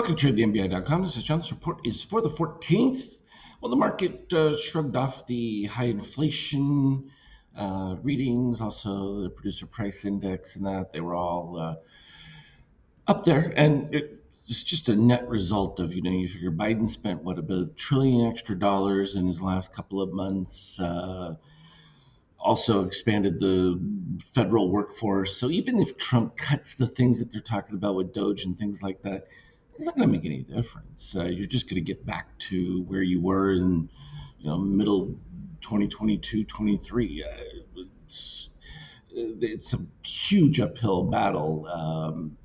Welcome to TradeTheMBI.com. This is John. This report is for the 14th. Well, the market shrugged off the high inflation readings, also the producer price index, and that they were all up there. And it's just a net result of, you figure Biden spent, what, about $1 trillion extra dollars in his last couple of months. Also expanded the federal workforce. So even if Trump cuts the things that they're talking about with Doge and things like that, it's not going to make any difference. You're just going to get back to where you were in, middle 2022, 23. It's a huge uphill battle.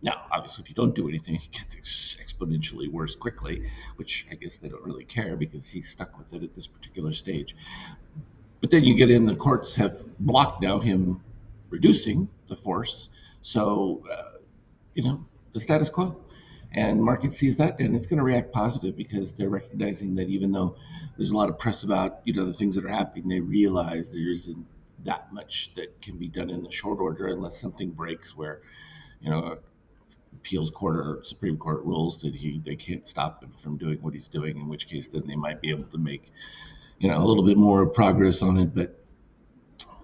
Now, obviously, if you don't do anything, it gets exponentially worse quickly, which I guess they don't really care because he's stuck with it at this particular stage. But then you get in, the courts have blocked now him reducing the force. So, the status quo. And market sees that, and it's going to react positive because they're recognizing that even though there's a lot of press about, the things that are happening, they realize there isn't that much that can be done in the short order unless something breaks where, appeals court or Supreme Court rules that they can't stop him from doing what he's doing, in which case then they might be able to make a little bit more progress on it. But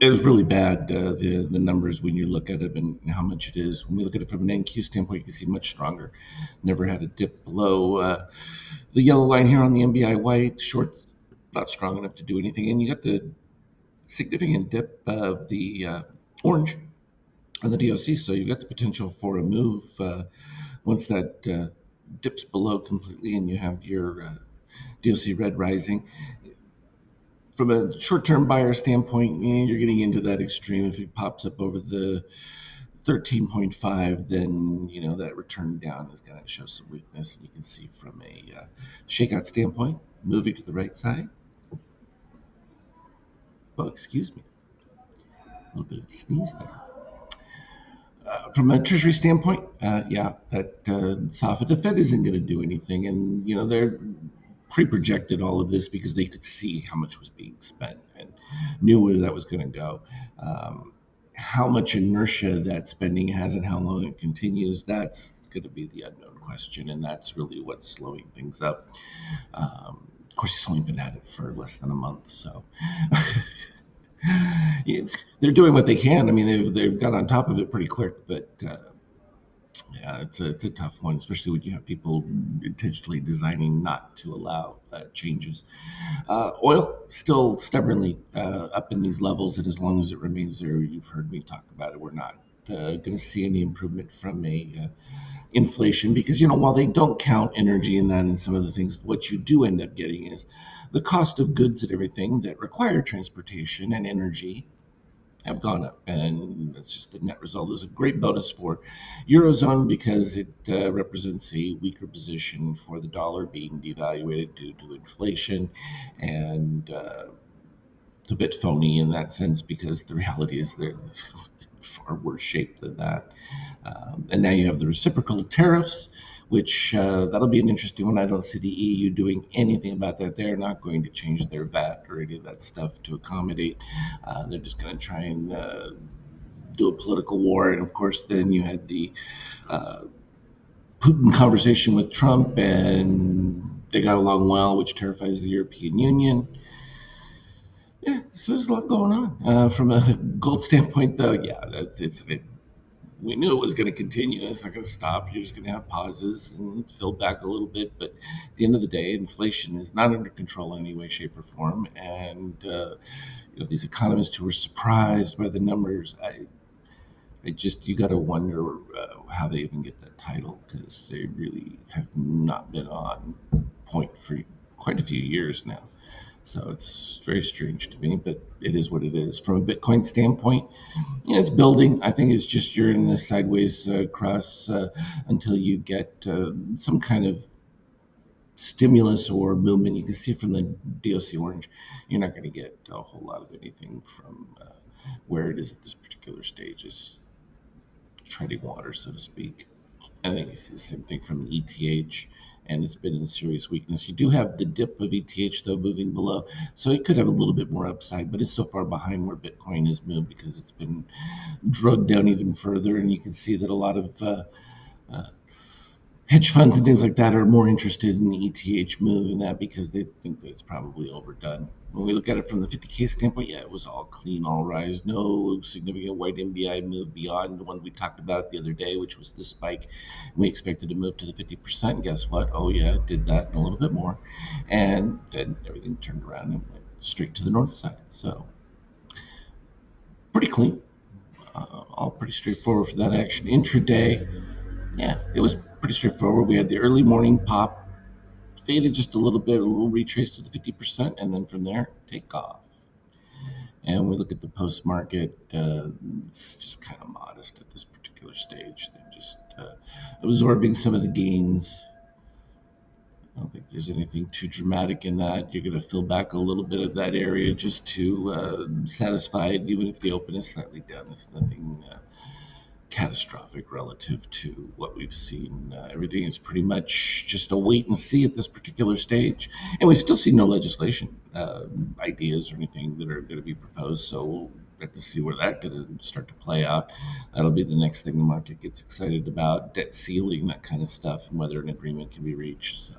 it was really bad, the numbers when you look at it and how much it is. When we look at it from an NQ standpoint, you can see much stronger. Never had a dip below the yellow line here on the MBI white. Short's not strong enough to do anything. And you got the significant dip of the orange on the DOC. So you got the potential for a move once that dips below completely and you have your DOC red rising. From a short-term buyer standpoint, you're getting into that extreme. If it pops up over the 13.5, then that return down is going to show some weakness. And you can see from a shakeout standpoint, moving to the right side. Oh, excuse me, a little bit of a sneeze there. From a treasury standpoint, that soft. The Fed isn't going to do anything, and they're pre-projected all of this because they could see how much was being spent and knew where that was going to go. How much inertia that spending has and how long it continues, that's going to be the unknown question, and that's really what's slowing things up. Of course, he's only been at it for less than a month, so they're doing what they can. I mean, they've got on top of it pretty quick, but yeah, it's a tough one, especially when you have people intentionally designing not to allow changes. Oil still stubbornly up in these levels, and as long as it remains there, you've heard me talk about it. We're not going to see any improvement from a inflation because while they don't count energy in that and some of the things, what you do end up getting is the cost of goods and everything that require transportation and energy have gone up, and that's just the net result. Is a great bonus for Eurozone because it represents a weaker position for the dollar being devaluated due to inflation, and it's a bit phony in that sense because the reality is they're far worse shape than that. And now you have the reciprocal tariffs, which that'll be an interesting one. I don't see the EU doing anything about that. They're not going to change their VAT or any of that stuff to accommodate. They're just going to try and do a political war. And of course, then you had the Putin conversation with Trump, and they got along well, which terrifies the European Union. Yeah, so there's a lot going on. From a gold standpoint, though, we knew it was going to continue. It's not going to stop. You're just going to have pauses and fill back a little bit. But at the end of the day, inflation is not under control in any way, shape, or form. And these economists who were surprised by the numbers, you got to wonder how they even get that title because they really have not been on point for quite a few years now. So it's very strange to me, but it is what it is. From a Bitcoin standpoint, it's building. I think it's just you're in this sideways cross until you get some kind of stimulus or movement. You can see from the DOC orange, you're not going to get a whole lot of anything from where it is at this particular stage. Is treading water, so to speak. I think it's the same thing from ETH, and it's been in serious weakness. You do have the dip of ETH, though, moving below, so it could have a little bit more upside, but it's so far behind where Bitcoin has moved because it's been drugged down even further, and you can see that a lot of hedge funds and things like that are more interested in the ETH move and that because they think that it's probably overdone. When we look at it from the 50K standpoint, yeah, it was all clean, all rise. No significant white MBI move beyond the one we talked about the other day, which was the spike. We expected to move to the 50%. Guess what? Oh, yeah, it did that and a little bit more. And then everything turned around and went straight to the north side. So pretty clean. All pretty straightforward for that action. Intraday, yeah, it was pretty straightforward. We had the early morning pop, faded just a little retrace to the 50%, and then from there, take off. And we look at the post market, it's just kind of modest at this particular stage. They're just absorbing some of the gains. I don't think there's anything too dramatic in that. You're going to fill back a little bit of that area just to satisfy it, even if the open is slightly down. It's nothing catastrophic relative to what we've seen. Everything is pretty much just a wait and see at this particular stage. And we still see no legislation ideas or anything that are going to be proposed. So we'll get to see where that's going to start to play out. That'll be the next thing the market gets excited about, debt ceiling, that kind of stuff, and whether an agreement can be reached. So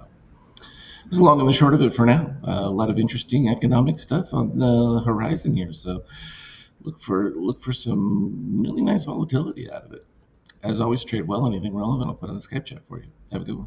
that's the long and the short of it for now. A lot of interesting economic stuff on the horizon here. So look for some really nice volatility out of it. As always, trade well. Anything relevant, I'll put on the Skype chat for you. Have a good one.